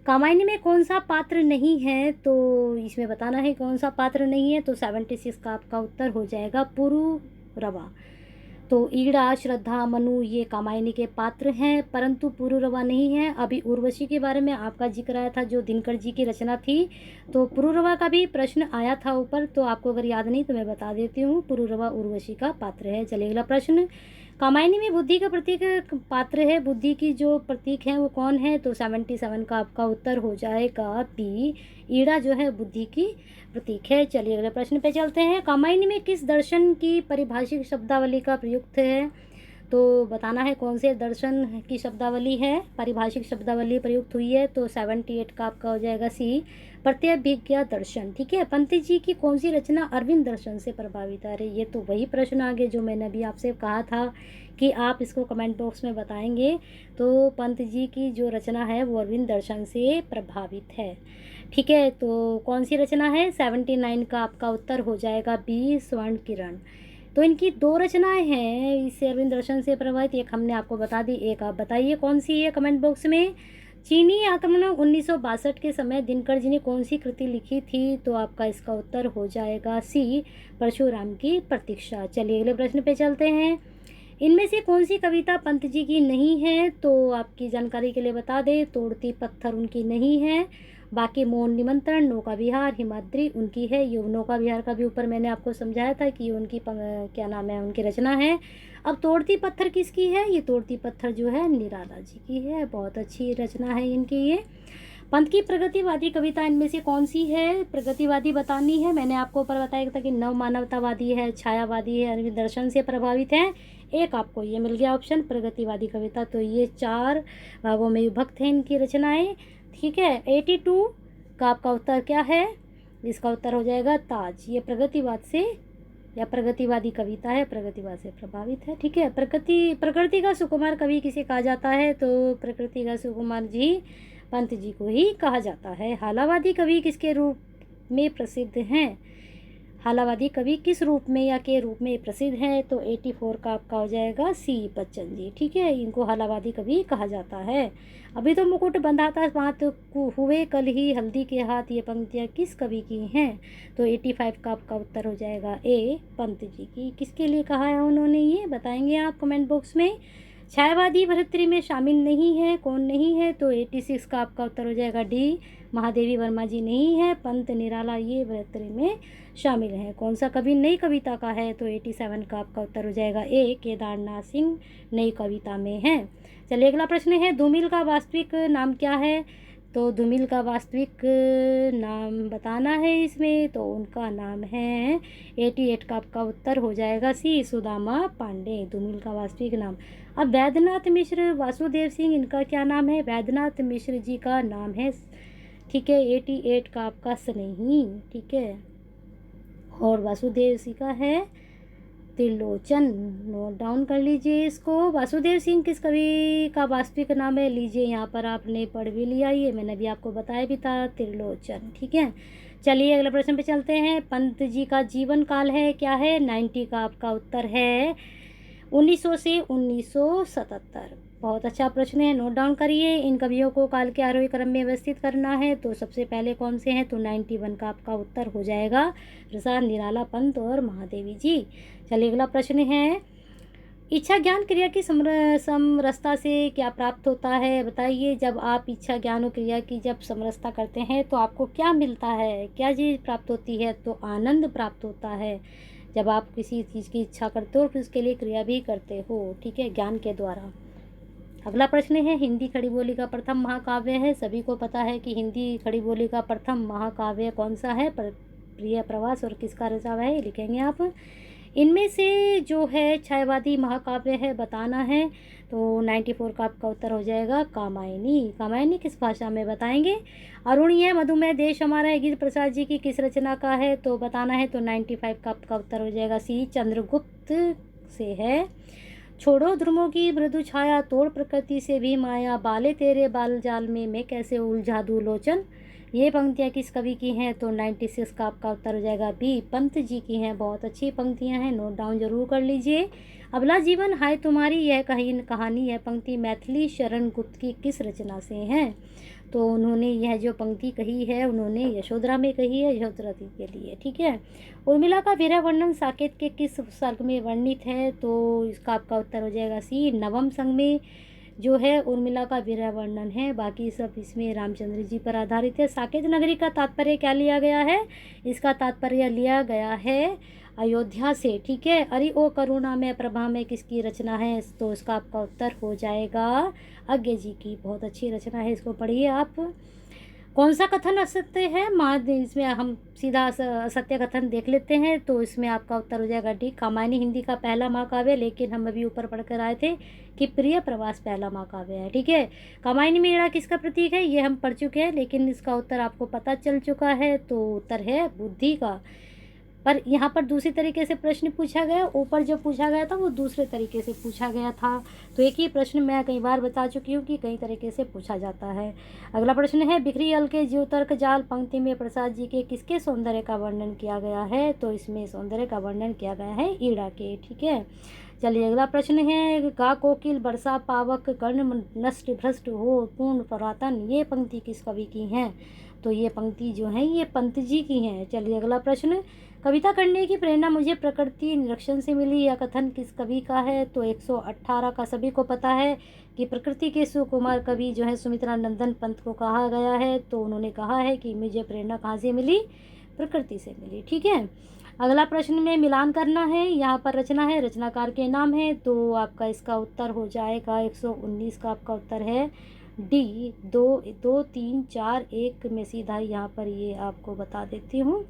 कामायनी में कौन सा पात्र नहीं है? तो इसमें बताना है कौन सा पात्र नहीं है। तो 76 का आपका उत्तर हो जाएगा पुरुरवा। तो ईड़ा, श्रद्धा, मनु ये कामायनी के पात्र हैं, परंतु पुरुरवा नहीं है। अभी उर्वशी के बारे में आपका जिक्र आया था, जो दिनकर जी की रचना थी। तो पुरुरवा का भी प्रश्न आया था ऊपर, तो आपको अगर याद नहीं तो मैं बता देती हूँ, पुरुरवा उर्वशी का पात्र है। चलिए अगला प्रश्न, कामायनी में बुद्धि का प्रतीक पात्र है, बुद्धि की जो प्रतीक है वो कौन है? तो 77 का आपका उत्तर हो जाएगा पी, ईड़ा जो है बुद्धि की प्रतीक है। चलिए अगले प्रश्न पे चलते हैं। कामायनी में किस दर्शन की परिभाषिक शब्दावली का प्रयुक्त है? तो बताना है कौन से दर्शन की शब्दावली है, पारिभाषिक शब्दावली प्रयुक्त हुई है। तो 78 का आपका हो जाएगा सी, प्रत्यभिज्ञा दर्शन। ठीक है, पंत जी की कौन सी रचना अरविंद दर्शन से प्रभावित? अरे ये तो वही प्रश्न आगे जो मैंने अभी आपसे कहा था कि आप इसको कमेंट बॉक्स में बताएंगे। तो पंत जी की जो रचना है वो अरविंद दर्शन से प्रभावित है। ठीक है, तो कौन सी रचना है? 79 का आपका उत्तर हो जाएगा बी, स्वर्ण किरण। तो इनकी दो रचनाएं हैं इससे अरविंद दर्शन से प्रभावित, एक हमने आपको बता दी, एक आप बताइए कौन सी है कमेंट बॉक्स में। चीनी आक्रमण 1962 के समय दिनकर जी ने कौन सी कृति लिखी थी? तो आपका इसका उत्तर हो जाएगा सी, परशुराम की प्रतीक्षा। चलिए अगले प्रश्न पे चलते हैं। इनमें से कौन सी कविता पंत जी की नहीं है? तो आपकी जानकारी के लिए बता दें, तोड़ती पत्थर उनकी नहीं है, बाकी मौन निमंत्रण, नौका विहार, हिमाद्री उनकी है। ये नौका विहार का भी ऊपर मैंने आपको समझाया था कि ये उनकी क्या नाम है, उनकी रचना है। अब तोड़ती पत्थर किसकी है? ये तोड़ती पत्थर जो है निराला जी की है, बहुत अच्छी रचना है इनकी ये। पंत की प्रगतिवादी कविता इनमें से कौन सी है? प्रगतिवादी बतानी है, मैंने आपको ऊपर बताया था कि नव मानवतावादी है, छायावादी है, अरविंद दर्शन से प्रभावित है। एक आपको ये मिल गया ऑप्शन, प्रगतिवादी कविता। तो ये 4 भागों में विभक्त है इनकी रचनाएं। ठीक है, 82 का आपका उत्तर क्या है? इसका उत्तर हो जाएगा ताज। ये प्रगतिवाद से या प्रगतिवादी कविता है, प्रगतिवाद से प्रभावित है। ठीक है, प्रकृति का सुकुमार कवि किसे कहा जाता है? तो प्रकृति का सुकुमार जी पंत जी को ही कहा जाता है। हालावादी कवि किसके रूप में प्रसिद्ध हैं? हालावादी कवि किस रूप में या के रूप में प्रसिद्ध है? तो 84 का आपका हो जाएगा सी, बच्चन जी। ठीक है, इनको हालावादी कवि कहा जाता है। अभी तो मुकुट बंधा था बात हुए कल ही हल्दी के हाथ, ये पंक्तियाँ किस कवि की हैं? तो 85 का आपका उत्तर हो जाएगा ए, पंत जी की। किसके लिए कहा है उन्होंने, ये बताएंगे आप कमेंट बॉक्स में। छायावादी भर्तृ में शामिल नहीं है, कौन नहीं है? तो 86 का आपका उत्तर हो जाएगा डी, महादेवी वर्मा जी नहीं है, पंत निराला ये भर्तृ में शामिल हैं। कौन सा कवि नई कविता का है? तो 87 का आपका उत्तर हो जाएगा ए, केदारनाथ सिंह नई कविता में है। चलिए अगला प्रश्न है, धूमिल का वास्तविक नाम क्या है? तो धूमिल का वास्तविक नाम बताना है इसमें, तो उनका नाम है 88 का आपका उत्तर हो जाएगा सी, सुदामा पांडे, धूमिल का वास्तविक नाम। अब वैद्यनाथ मिश्र वासुदेव सिंह, इनका क्या नाम है? वैद्यनाथ मिश्र जी का नाम है, ठीक है, 88 का आपका स्नेही। ठीक है, और वासुदेव सिंह का है त्रिलोचन। नोट डाउन कर लीजिए इसको। वासुदेव सिंह किस कवि का वास्तविक नाम है? लीजिए यहाँ पर आपने पढ़ भी लिया, ये मैंने भी आपको बताया भी था, त्रिलोचन। ठीक है, चलिए अगले प्रश्न पे चलते हैं। पंत जी का जीवन काल है क्या है? 90 का आपका उत्तर है 1900 से 1977। बहुत अच्छा प्रश्न है, नोट डाउन करिए। इन कवियों को काल के आरोही क्रम में व्यवस्थित करना है, तो सबसे पहले कौन से हैं? तो 91 का आपका उत्तर हो जाएगा प्रसाद निराला पंत और महादेवी जी। चलिए अगला प्रश्न है, इच्छा ज्ञान क्रिया की समरसता से क्या प्राप्त होता है? बताइए। जब आप इच्छा ज्ञान और क्रिया की जब समरसता करते हैं तो आपको क्या मिलता है, क्या चीज़ प्राप्त होती है? तो आनंद प्राप्त होता है। जब आप किसी चीज़ की इच्छा करते हो फिर उसके लिए क्रिया भी करते हो, ठीक है, ज्ञान के द्वारा। अगला प्रश्न है, हिंदी खड़ी बोली का प्रथम महाकाव्य है। सभी को पता है कि हिंदी खड़ी बोली का प्रथम महाकाव्य कौन सा है? प्रिय प्रवास और किसका रचा हुआ है, लिखेंगे आप। इनमें से जो है छायावादी महाकाव्य है, बताना है। तो 94 का आपका उत्तर हो जाएगा कामायनी। कामायनी किस भाषा में, बताएंगे। अरुणीय मधुमेह देश हमारा है गिर प्रसाद जी की किस रचना का है? तो बताना है। तो 95 का आपका उत्तर हो जाएगा सी, चंद्रगुप्त से है। छोड़ो ध्रुवों की मृदु छाया, तोड़ प्रकृति से भी माया, बाले तेरे बाल जाल में मैं कैसे उलझा दूं लोचन। ये पंक्तियाँ किस कवि की हैं? तो 96 का आपका उत्तर हो जाएगा बी, पंत जी की हैं। बहुत अच्छी पंक्तियाँ हैं, नोट डाउन जरूर कर लीजिए। अबला जीवन हाय तुम्हारी यह कहानी है पंक्ति मैथिली शरण गुप्त की किस रचना से हैं? तो उन्होंने यह जो पंक्ति कही है उन्होंने यशोधरा में कही है, यशोधरा जी के लिए, ठीक है। उर्मिला का विरह वर्णन साकेत के किस सर्ग में वर्णित है? तो इसका आपका उत्तर हो जाएगा सी, नवम संग में जो है उर्मिला का विरह वर्णन है। बाकी सब इसमें रामचंद्र जी पर आधारित है। साकेत नगरी का तात्पर्य क्या लिया गया है? इसका तात्पर्य लिया गया है अयोध्या से, ठीक है। अरि ओ करुणा में प्रभा में किसकी रचना है? तो इसका आपका उत्तर हो जाएगा अज्ञ जी की। बहुत अच्छी रचना है, इसको पढ़िए आप। कौन सा कथन असत्य है? इसमें हम सीधा असत्य कथन देख लेते हैं। तो इसमें आपका उत्तर हो जाएगा डी, कामायनी हिंदी का पहला महाकाव्य। लेकिन हम अभी ऊपर पढ़कर आए थे कि प्रिय प्रवास पहला महाकाव्य है, ठीक है। कामायनी में ईड़ा किसका प्रतीक है? ये हम पढ़ चुके हैं, लेकिन इसका उत्तर आपको पता चल चुका है। तो उत्तर है बुद्धि का। पर यहाँ पर दूसरी तरीके से प्रश्न पूछा गया, ऊपर जो पूछा गया था वो दूसरे तरीके से पूछा गया था। तो एक ही प्रश्न मैं कई बार बता चुकी हूँ कि कई तरीके से पूछा जाता है। अगला प्रश्न है, बिखरी अल के ज्योतर्क जाल पंक्ति में प्रसाद जी के किसके सौंदर्य का वर्णन किया गया है? तो इसमें सौंदर्य का वर्णन किया गया है ईड़ा के, ठीक है। चलिए अगला प्रश्न है, गा कोकिल बरसा पावक कर्ण नष्ट भ्रष्ट हो पूर्ण पुरातन, ये पंक्ति किस कवि की हैं? तो ये पंक्ति जो है ये पंत जी की हैं। चलिए अगला प्रश्न, कविता करने की प्रेरणा मुझे प्रकृति निरीक्षण से मिली, यह कथन किस कवि का है? तो 118 का सभी को पता है कि प्रकृति के सुकुमार कवि जो है सुमित्रा नंदन पंत को कहा गया है। तो उन्होंने कहा है कि मुझे प्रेरणा कहाँ से मिली? प्रकृति से मिली, ठीक है। अगला प्रश्न में मिलान करना है, यहाँ पर रचना है, रचनाकार के नाम है। तो आपका इसका उत्तर हो जाएगा 119 का आपका उत्तर है डी, 2 2 3 4 1 में सीधा यहाँ पर ये आपको बता देती हूँ।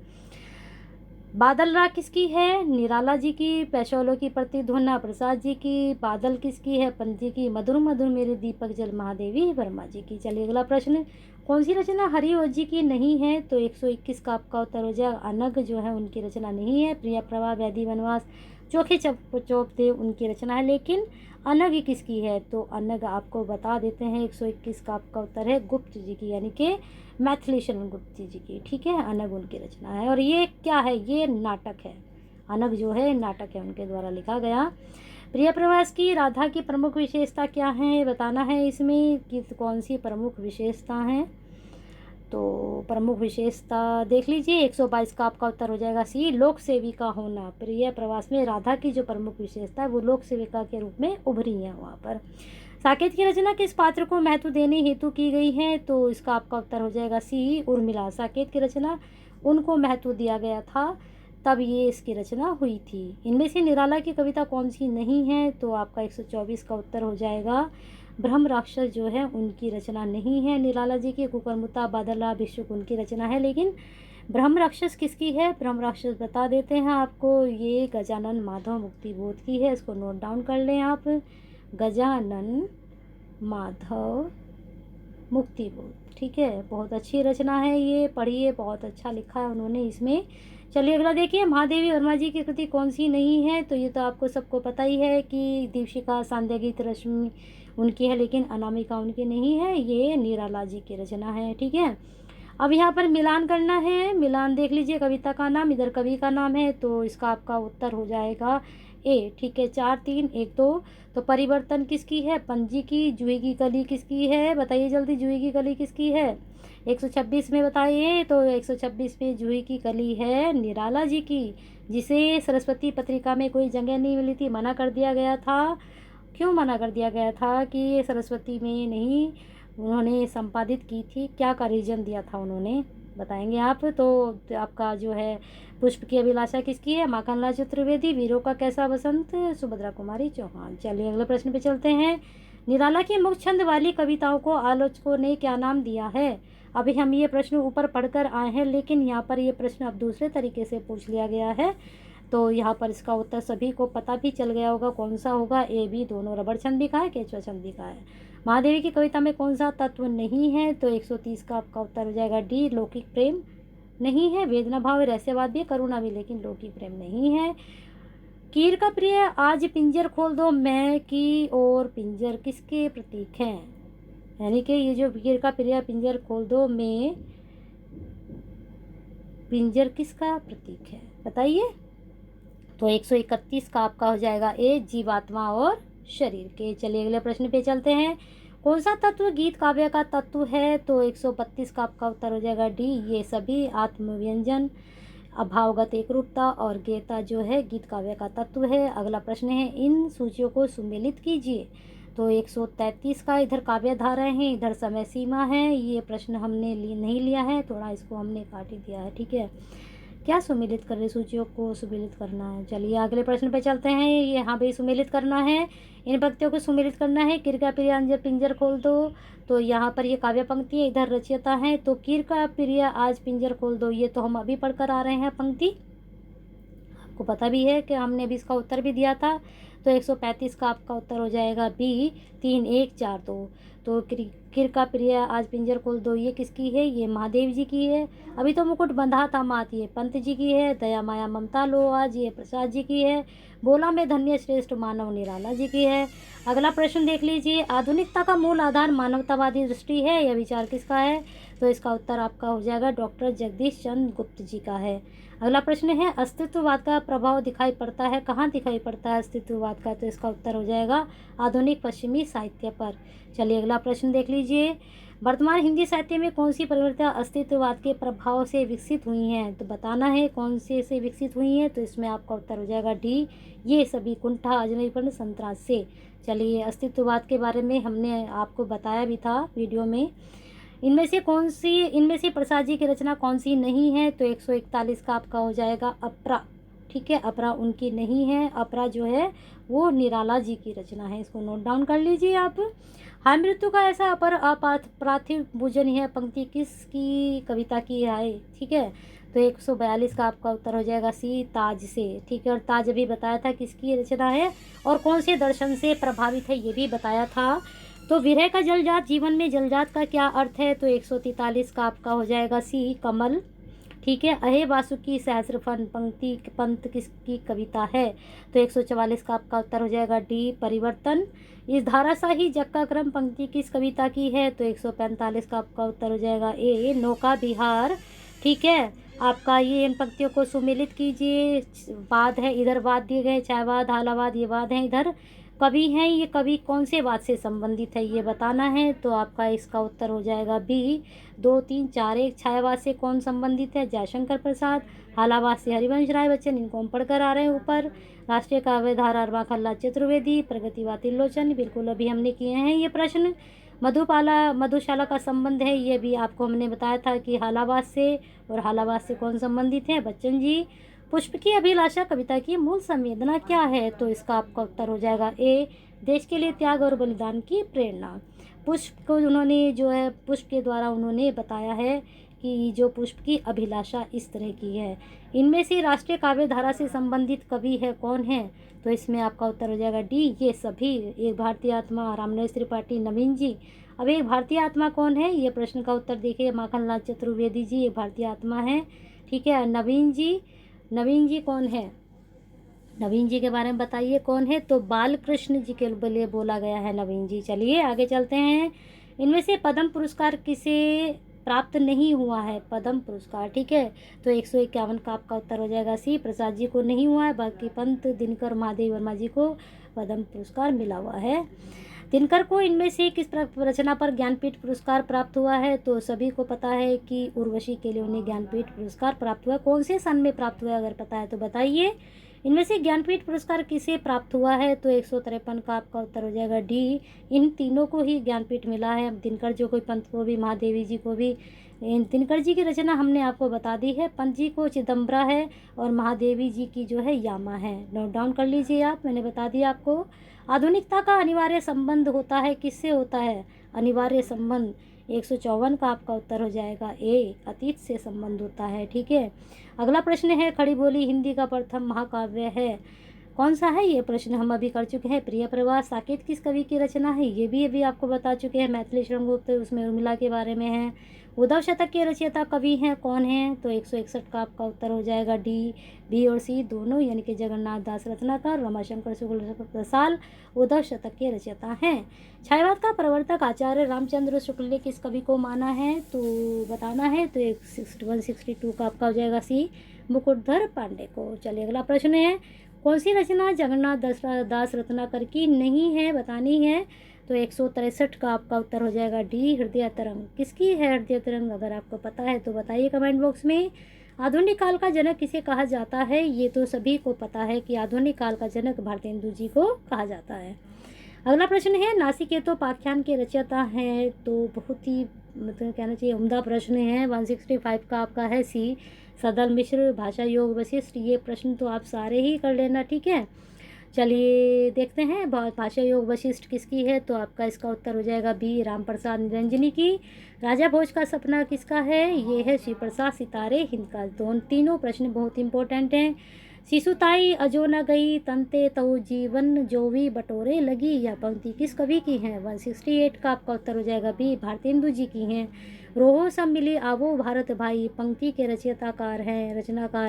बादल राग किसकी है? निराला जी की। पैशोलो की प्रतिध्वना प्रसाद जी की। बादल किसकी है? पंत जी की। मधुर मधुर मेरे दीपक जल महादेवी वर्मा जी की। चलिए अगला प्रश्न, कौन सी रचना हरिओ जी की नहीं है? तो 121 का आपका उत्तर हो जाएगा अनग जो है उनकी रचना नहीं है। प्रिय प्रभा वैदी वनवास चोखे चौप थे उनकी रचना है। लेकिन अनग किसकी है? तो अनग आपको बता देते हैं 121 का आपका उत्तर है गुप्त जी की, यानी कि मैथिली शरण गुप्त जी की, ठीक है। अनग उनकी रचना है। और ये क्या है? ये नाटक है। अनग जो है नाटक है, उनके द्वारा लिखा गया। प्रिय प्रवास की राधा की प्रमुख विशेषता क्या है? बताना है इसमें कि कौन सी प्रमुख विशेषता है। तो प्रमुख विशेषता देख लीजिए, 122 का आपका उत्तर हो जाएगा सी, लोक सेविका होना। प्रिय प्रवास में राधा की जो प्रमुख विशेषता है वो लोक सेविका के रूप में उभरी है वहाँ पर। साकेत की रचना किस पात्र को महत्व देने हेतु की गई है? तो इसका आपका उत्तर हो जाएगा सी, उर्मिला। साकेत की रचना उनको महत्व दिया गया था, तब ये इसकी रचना हुई थी। इनमें से निराला की कविता कौन सी नहीं है? तो आपका 124 का उत्तर हो जाएगा ब्रह्म राक्षस जो है उनकी रचना नहीं है निराला जी की। कुकरमुत्ता बादला भिक्षुक उनकी रचना है। लेकिन ब्रह्म राक्षस किसकी है? ब्रह्म राक्षस बता देते हैं आपको, ये गजानन माधव मुक्तिबोध की है। इसको नोट डाउन कर लें आप, गजानन माधव मुक्तिबोध, ठीक है। बहुत अच्छी रचना है ये, पढ़िए, बहुत अच्छा लिखा है उन्होंने इसमें। चलिए अगला देखिए, महादेवी वर्मा जी की कृति कौन सी नहीं है? तो ये तो आपको सबको पता ही है कि दीपशिखा सांध्य गीत रश्मि उनकी है, लेकिन अनामिका उनकी नहीं है, ये निराला जी की रचना है, ठीक है। अब यहाँ पर मिलान करना है, मिलान देख लीजिए, कविता का नाम, इधर कवि का नाम है, तो इसका आपका उत्तर हो जाएगा ए। ठीक है, 4 3 1 2। तो परिवर्तन किसकी है? पंजी की। जूही की कली किसकी है? बताइए जल्दी, जूही की कली किसकी है? 126 में बताइए। तो 126 में जूही की कली है निराला जी की, जिसे सरस्वती पत्रिका में कोई जगह नहीं मिली थी, मना कर दिया गया था। क्यों मना कर दिया गया था कि ये सरस्वती में नहीं उन्होंने संपादित की थी? क्या का रीज़न दिया था उन्होंने, बताएंगे आप? तो आपका जो है पुष्प की अभिलाषा किसकी है? माखनलाल चतुर्वेदी। वीरों का कैसा बसंत? सुभद्रा कुमारी चौहान। चलिए अगले प्रश्न पे चलते हैं। निराला की मुक्त छंद वाली कविताओं को आलोचकों ने क्या नाम दिया है? अभी हम ये प्रश्न ऊपर पढ़कर आए हैं, लेकिन यहाँ पर ये प्रश्न अब दूसरे तरीके से पूछ लिया गया है, तो यहाँ पर इसका उत्तर सभी को पता भी चल गया होगा कौन सा होगा। ए बी दोनों। रबड़ छंद भी कहा है, केचुआ छंद भी कहा है। महादेवी की कविता में कौन सा तत्व नहीं है? तो 130 का आपका उत्तर हो जाएगा डी, लौकिक प्रेम नहीं है। वेदना भाव रहस्यवाद भी, करुणा भी, लेकिन लौकिक प्रेम नहीं है। कीर का प्रिय आज पिंजर खोल दो मैं की और पिंजर किसके प्रतीक हैं? यानी कि ये जो कीर का प्रिय पिंजर खोल दो में, पिंजर किसका प्रतीक है बताइए? तो 131 का आपका हो जाएगा ए, जीवात्मा और शरीर के। चलिए अगले प्रश्न पे चलते हैं। कौन सा तत्व गीत काव्य का तत्व है? तो 132 का आपका उत्तर हो जाएगा डी, ये सभी। आत्मव्यंजन, अभावगत एकरूपता और गेयता जो है गीत काव्य का तत्व है। अगला प्रश्न है, इन सूचियों को सुमेलित कीजिए। तो 133 का, इधर काव्य धाराएं हैं, इधर समय सीमा है। ये प्रश्न हमने नहीं लिया है, थोड़ा इसको हमने काट ही दिया है। ठीक है, क्या सुमेलित कर रहे, सूचियों को सुमेलित करना है। चलिए अगले प्रश्न पे चलते हैं। यहाँ पे सुमेलित करना है, इन पंक्तियों को सुमेलित करना है। कीर का प्रिय अंजर पिंजर खोल दो, तो यहाँ पर ये काव्य पंक्ति है, इधर रचयिता है। तो कीर का प्रिय आज पिंजर खोल दो, ये तो हम अभी पढ़कर आ रहे हैं पंक्ति, आपको पता भी है कि हमने अभी इसका उत्तर भी दिया था। तो 135 का आपका उत्तर हो जाएगा बी, 3 1 4 2। तो किर का प्रिय आज पिंजर खोल दो, ये किसकी है? ये महादेव जी की है। अभी तो मुकुट बंधा था मात, ये पंत जी की है। दया माया ममता लो आज, ये प्रसाद जी की है। बोला में धन्य श्रेष्ठ मानव, निराला जी की है। अगला प्रश्न देख लीजिए। आधुनिकता का मूल आधार मानवतावादी दृष्टि है, यह विचार किसका है? तो इसका उत्तर आपका हो जाएगा डॉक्टर जगदीश चंद्र गुप्त जी का है। अगला प्रश्न है, अस्तित्ववाद का प्रभाव दिखाई पड़ता है, कहाँ दिखाई पड़ता है अस्तित्ववाद का? तो इसका उत्तर हो जाएगा आधुनिक पश्चिमी साहित्य पर। चलिए अगला प्रश्न देख लीजिए। वर्तमान हिंदी साहित्य में कौन सी प्रवृत्तियाँ अस्तित्ववाद के प्रभाव से विकसित हुई हैं? तो बताना है कौन से विकसित हुई हैं। तो इसमें आपका उत्तर हो जाएगा डी, ये सभी। कुंठा, अजनबीपन, संतराज से। चलिए अस्तित्ववाद के बारे में हमने आपको बताया भी था वीडियो में। इनमें से प्रसाद जी की रचना कौन सी नहीं है? तो 141 का आपका हो जाएगा अपरा। ठीक है, अपरा उनकी नहीं है। अपरा जो है वो निराला जी की रचना है, इसको नोट डाउन कर लीजिए आप। हाय मृत्यु का ऐसा अपर अपार्थिव भोजन है पंक्ति किसकी कविता की है? ठीक है, तो 142 का आपका उत्तर हो जाएगा सी, ताज से। ठीक है, और ताज अभी बताया था किसकी रचना है और कौन से दर्शन से प्रभावित है, ये भी बताया था। तो विरह का जलजात, जीवन में जलजात का क्या अर्थ है? तो 143 का आपका हो जाएगा सी, कमल। ठीक है, अहे वासुकी सहस्रफन पंक्ति पंत किसकी कविता है? तो 144 का आपका उत्तर हो जाएगा डी, परिवर्तन। इस धाराशाही जग का क्रम पंक्ति किस कविता की है? तो 145 का आपका उत्तर हो जाएगा ए, नौका विहार। ठीक है, आपका ये इन पंक्तियों को सुमेलित कीजिए। वाद है, इधर वाद दिए गए, छायावाद, हालावाद, ये वाद हैं। इधर कवि हैं, ये कवि कौन से वाद से संबंधित है ये बताना है। तो आपका इसका उत्तर हो जाएगा बी, 2 3 4 1। छायावाद से कौन संबंधित है? जयशंकर प्रसाद। हालावाद से हरिवंश राय बच्चन, इनको हम पढ़कर आ रहे हैं ऊपर। राष्ट्रीय काव्यधारा माखनलाल चतुर्वेदी। प्रगतिवाद त्रिलोचन, बिल्कुल अभी हमने किए हैं ये प्रश्न। मधुशाला का संबंध है, ये भी आपको हमने बताया था कि हालावाद से, और हालावाद से कौन संबंधित है? बच्चन जी। पुष्प की अभिलाषा कविता की मूल संवेदना क्या है? तो इसका आपका उत्तर हो जाएगा ए, देश के लिए त्याग और बलिदान की प्रेरणा। पुष्प को उन्होंने जो है, पुष्प के द्वारा उन्होंने बताया है कि जो पुष्प की अभिलाषा इस तरह की है। इनमें से राष्ट्रीय काव्य धारा से संबंधित कवि है कौन है? तो इसमें आपका उत्तर हो जाएगा डी, ये सभी। एक भारतीय आत्मा, रामनरेश त्रिपाठी, नवीन जी। अब एक भारतीय आत्मा कौन है? ये प्रश्न का उत्तर देखिए, माखनलाल चतुर्वेदी जी एक भारतीय आत्मा है। ठीक है, नवीन जी कौन है? नवीन जी के बारे में बताइए कौन है? तो बालकृष्ण जी के लिए बोला गया है नवीन जी। चलिए आगे चलते हैं। इनमें से पद्म पुरस्कार किसे प्राप्त नहीं हुआ है पद्म पुरस्कार, ठीक है। तो 151 का आपका उत्तर हो जाएगा सी, प्रसाद जी को नहीं हुआ है, बाकी पंत, दिनकर, महादेवी वर्मा जी को पद्म पुरस्कार मिला हुआ है। दिनकर को इनमें से किस रचना पर ज्ञानपीठ पुरस्कार प्राप्त हुआ है? तो सभी को पता है कि उर्वशी के लिए उन्हें ज्ञानपीठ पुरस्कार प्राप्त हुआ। कौन से सन में प्राप्त हुआ, अगर पता है तो बताइए। इनमें से ज्ञानपीठ पुरस्कार किसे प्राप्त हुआ है? तो 153 का आपका उत्तर हो जाएगा डी। इन तीनों को ही ज्ञानपीठ मिला है, दिनकर जी को, पंत को भी, महादेवी जी को भी। दिनकर जी की रचना हमने आपको बता दी है, पंत जी को चिदम्बरा है और महादेवी जी की जो है यामा है। नोट डाउन कर लीजिए आप, मैंने बता दिया आपको। आधुनिकता का अनिवार्य संबंध होता है, किससे होता है अनिवार्य संबंध? 154 का आपका उत्तर हो जाएगा ए, अतीत से संबंध होता है, ठीक है। अगला प्रश्न है, खड़ी बोली हिंदी का प्रथम महाकाव्य है, कौन सा है? ये प्रश्न हम अभी कर चुके हैं। प्रिय प्रवास साकेत किस कवि की रचना है? ये भी अभी आपको बता चुके हैं। मैथिली शरणगुप्त, उसमें उर्मिला के बारे में है। उद्धव शतक के रचयिता कवि हैं, कौन हैं? तो 161 का आपका उत्तर हो जाएगा डी। बी और सी दोनों, यानी कि जगन्नाथ दास रत्नाकर, रमाशंकर शुक्ल प्रसाद उद्धव शतक के रचयिता हैं। छायावाद का प्रवर्तक आचार्य रामचंद्र शुक्ल ने किस कवि को माना है? तो बताना है। तो 162 का आपका हो जाएगा सी, मुकुटधर पांडे को। चलिए अगला प्रश्न है, कौन सी रचना जगन्नाथ दास रत्नाकर की नहीं है, बतानी है। तो 163 का आपका उत्तर हो जाएगा डी, हृदय तरंग। किसकी है हृदय तरंग? अगर आपको पता है तो बताइए कमेंट बॉक्स में। आधुनिक काल का जनक किसे कहा जाता है? ये तो सभी को पता है कि आधुनिक काल का जनक भारतेंदु जी को कहा जाता है। अगला प्रश्न है, नासिकेतोपाख्यान के रचयिता हैं, तो बहुत ही मतलब कहना चाहिए उम्दा प्रश्न है। 165 का आपका है सी, सदल मिश्र। भाषा योग वशिष्ठ, ये प्रश्न तो आप सारे ही कर लेना, ठीक है। चलिए देखते हैं, भाषा योग वशिष्ठ किसकी है? तो आपका इसका उत्तर हो जाएगा बी, रामप्रसाद निरंजनी की। राजा भोज का सपना किसका है? ये है श्री प्रसाद सितारे हिंद का। तीनों प्रश्न बहुत इंपॉर्टेंट हैं। शिशुताई अजो न गई, तंते तऊ जीवन जोवी बटोरे लगी, यह पंक्ति किस कवि की है? 168 का आपका उत्तर हो जाएगा बी, भारतेंदु जी की हैं। रोहो सब मिले आवो भारत भाई, पंक्ति के रचनाकार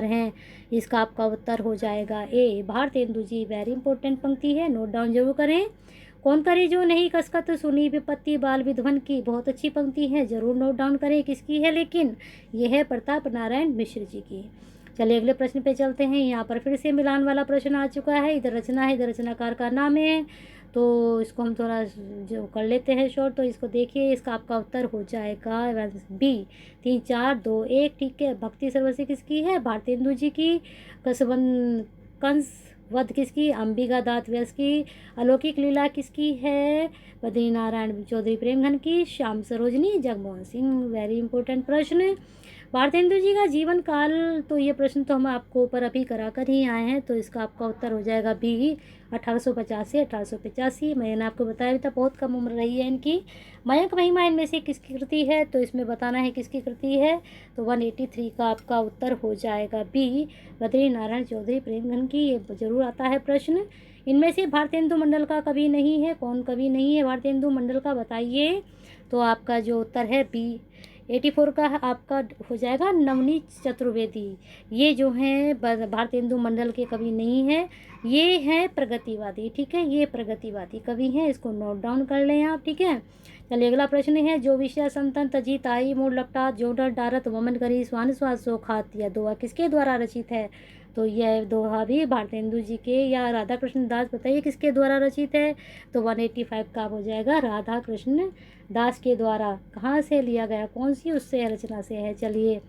हैं, इसका आपका उत्तर हो जाएगा ए, भारतेंदु जी। वेरी इंपॉर्टेंट पंक्ति है, नोट डाउन जरूर करें। कौन करे जो नहीं कसकत सुनी विपत्ति बाल विध्वन की, बहुत अच्छी पंक्ति है, जरूर नोट डाउन करें किसकी है, लेकिन यह है प्रताप नारायण मिश्र जी की। चलिए अगले प्रश्न पे चलते हैं। यहाँ पर फिर से मिलान वाला प्रश्न आ चुका है। इधर रचना है, इधर रचनाकार का नाम है, तो इसको हम थोड़ा जो कर लेते हैं शॉर्ट। तो इसको देखिए, इसका आपका उत्तर हो जाएगा बी, 3 4 2 1, ठीक है। भक्ति सर्वस्वी किसकी है? भारतेंदु जी की। कंस वध किसकी? अंबिका दास व्यास की। अलौकिक लीला किसकी है? बद्री नारायण चौधरी प्रेमघन की। श्याम सरोजनी जगमोहन सिंह। वेरी इंपॉर्टेंट प्रश्न। भारतेंदु जी का जीवन काल, तो ये प्रश्न तो हम आपको ऊपर अभी करा कर ही आए हैं, तो इसका आपका उत्तर हो जाएगा बी, 1850 से 1885। मैंने आपको बताया भी था, बहुत कम उम्र रही है इनकी। मयंक महिमा इनमें से किसकी कृति है? तो इसमें बताना है किसकी कृति है। तो 183 का आपका उत्तर हो जाएगा बी, बद्री नारायण चौधरी प्रेमघन की। ये जरूर आता है प्रश्न। इनमें से भारतेंदु मंडल का कवि नहीं है, कौन कवि नहीं है भारतेंदु मंडल का, बताइए। तो आपका जो उत्तर है बी, 84 का आपका हो जाएगा नवनीत चतुर्वेदी। ये जो हैं भारतेंदु मंडल के कवि नहीं हैं, ये हैं प्रगतिवादी, ठीक है, ये प्रगतिवादी कवि हैं, इसको नोट डाउन कर लें आप, ठीक है। चलिए अगला प्रश्न है, जो विषय संतन तजी ताई मूड लपटा जोडर डारत वमन करी स्वान स्वाद सो खात, यह दोहा किसके द्वारा रचित है? तो यह दोहा भी भारतेंदु जी के या राधा कृष्ण दास, बताइए किसके द्वारा रचित है? तो 185 का हो जाएगा राधा कृष्ण दास के द्वारा। कहाँ से लिया गया, कौन सी उससे रचना से है? चलिए,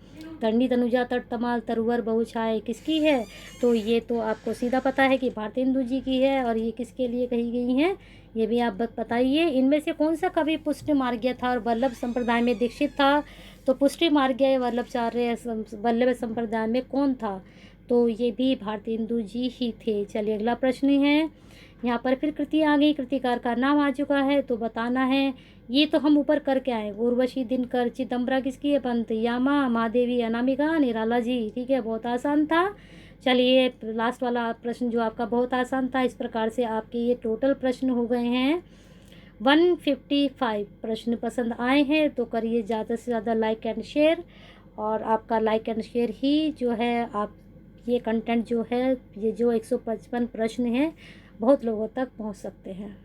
करनी तनुजा तट तमाल तरुवर बहु छाए किसकी है? तो ये तो आपको सीधा पता है कि भारतेंदु जी की है, और ये किसके लिए कही गई हैं, ये भी आप बताइए। इनमें से कौन सा कवि पुष्टि मार्गीय था और वल्लभ संप्रदाय में दीक्षित था? तो पुष्टि मार्गीय वल्लभाचार्य वल्लभ संप्रदाय में कौन था? तो ये भी भारतेंदु जी ही थे। चलिए अगला प्रश्न है, यहाँ पर फिर कृति आ गई, कृतिकार का नाम आ चुका है, तो बताना है। ये तो हम ऊपर करके आए, उर्वशी दिनकर चिदम्बरा किसकी है? पंत यामा, महादेवी अनामिका, निराला जी, ठीक है, बहुत आसान था। चलिए लास्ट वाला प्रश्न जो आपका बहुत आसान था, इस प्रकार से आपके ये टोटल प्रश्न हो गए हैं 155 प्रश्न। पसंद आए हैं तो करिए ज़्यादा से ज़्यादा लाइक एंड शेयर, और आपका लाइक एंड शेयर ही जो है आप ये कंटेंट जो है, ये जो 155 प्रश्न हैं बहुत लोगों तक पहुंच सकते हैं।